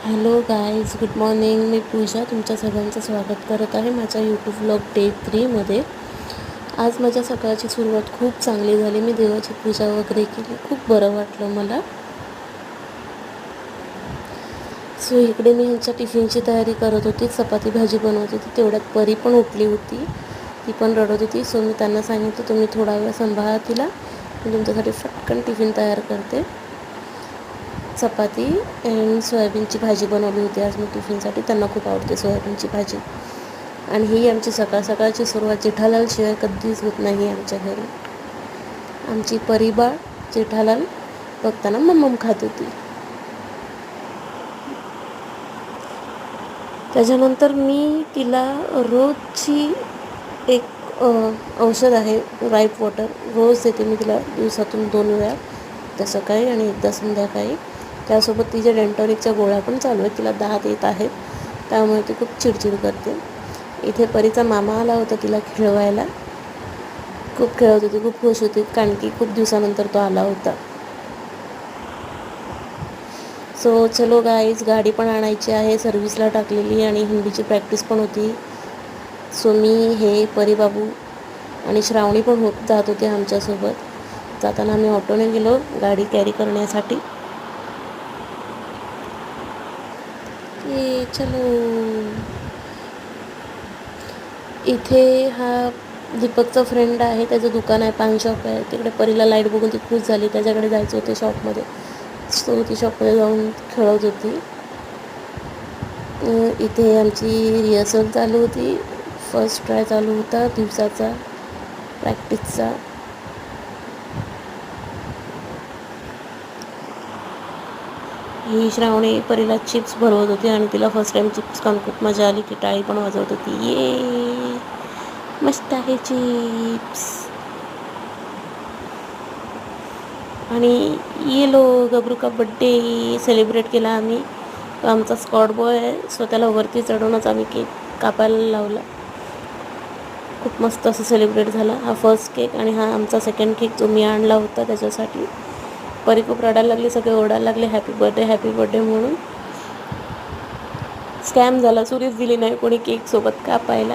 Hello guys, good morning. मी पूजा तुमच्या सगळ्यांचं स्वागत करत आहे माझ्या यूट्यूब व्लॉग डे 3मध्ये. आज माझ्या सकाळची सुरुवात खूप चांगली झाली. मी देवाची पूजा वगैरे केली. खूप बरं वाटलं मला. सो इकडे मी ह्यांच्या टिफिनची तयारी करत होती. चपाती भाजी बनवत होती. तेवढ्यात परी पण उठली होती. ती पण रडत होती. सो मी त्यांना सांगितलं तुम्ही थोडा वेळ सांभाळा तिला, मी तुमच्यासाठी पटकन टिफिन तयार करते. चपाती आणि सोयाबीनची भाजी बनवली होती आज मी टिफिनसाठी. त्यांना खूप आवडते सोयाबीनची भाजी. आणि ही आमची सकाळ सकाळची सुरुवात जेठालालशिवाय कधीच होत नाही आमच्या घरी. आमची परिबाळ जेठालाल बघताना मम्मम खात होती. त्याच्यानंतर मी तिला रोजची एक औषध आहे राईप वॉटर, रोज देते मी तिला दिवसातून 2 वेळा, एकदा सकाळी आणि एकदा संध्याकाळी. त्यासोबत तिच्या डेंटॉनिकच्या गोळ्या पण चालू आहेत. तिला दात येत आहेत, त्यामुळे ती खूप चिडचिड करते. इथे परीचा मामा आला होता तिला खेळवायला. खूप खेळत होती, खूप खुश होती, कारण की खूप दिवसानंतर तो आला होता. सो चलो गाईज, गाडी पण आणायची आहे, सर्व्हिसला टाकलेली, आणि हिंदीची प्रॅक्टिस पण होती. सो मी, हे परीबाबू आणि श्रावणी पण जात होते आमच्यासोबत. जाताना आम्ही ऑटोने गेलो गाडी कॅरी करण्यासाठी. चलो. इथे हा दीपकचा फ्रेंड आहे, त्याचं दुकान आहे, पान शॉप आहे. तिकडे परीला लाईट बघून ती खुश झाली, त्याच्याकडे जायचं होतं शॉपमध्ये. सो ती शॉपमध्ये जाऊन खेळत होती. इथे आमची रिहर्सल चालू होती. फर्स्ट ट्राय चालू होता दिवसाचा प्रॅक्टिसचा. ही श्रावणी परीला चिप्स भरवत होती आणि तिला फर्स्ट टाईम चिप्स खाऊन खूप मजा आली. ती टाळी पण वाजवत होती. ये मस्त आहे चिप्स. आणि ये लो, गबरू का बड्डे सेलिब्रेट केला आम्ही. आमचा स्कॉट बॉय आहे, सो त्याला वरती चढवूनच आम्ही केक कापायला लावला. खूप मस्त असं सेलिब्रेट झाला. हा फर्स्ट केक आणि हा आमचा सेकंड केक जो मी आणला होता त्याच्यासाठी. परी खूप रडायला लागली, सगळे ओरडायला लागले हॅपी बर्थडे म्हणून. स्कॅम झाला, सुरीच दिली नाही कोणी केकसोबत कापायला.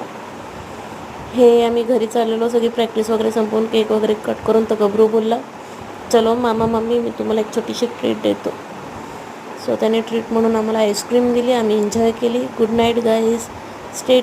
हे आम्ही घरी चाललेलो, सगळी प्रॅक्टिस वगैरे संपवून केक वगैरे कट करून, तर गबरू बोलला चलो मामा मम्मी, मी तुम्हाला एक छोटीशी ट्रीट देतो. सो त्याने ट्रीट म्हणून आम्हाला आईस्क्रीम दिली. आम्ही एन्जॉय केली. Good night guys, stay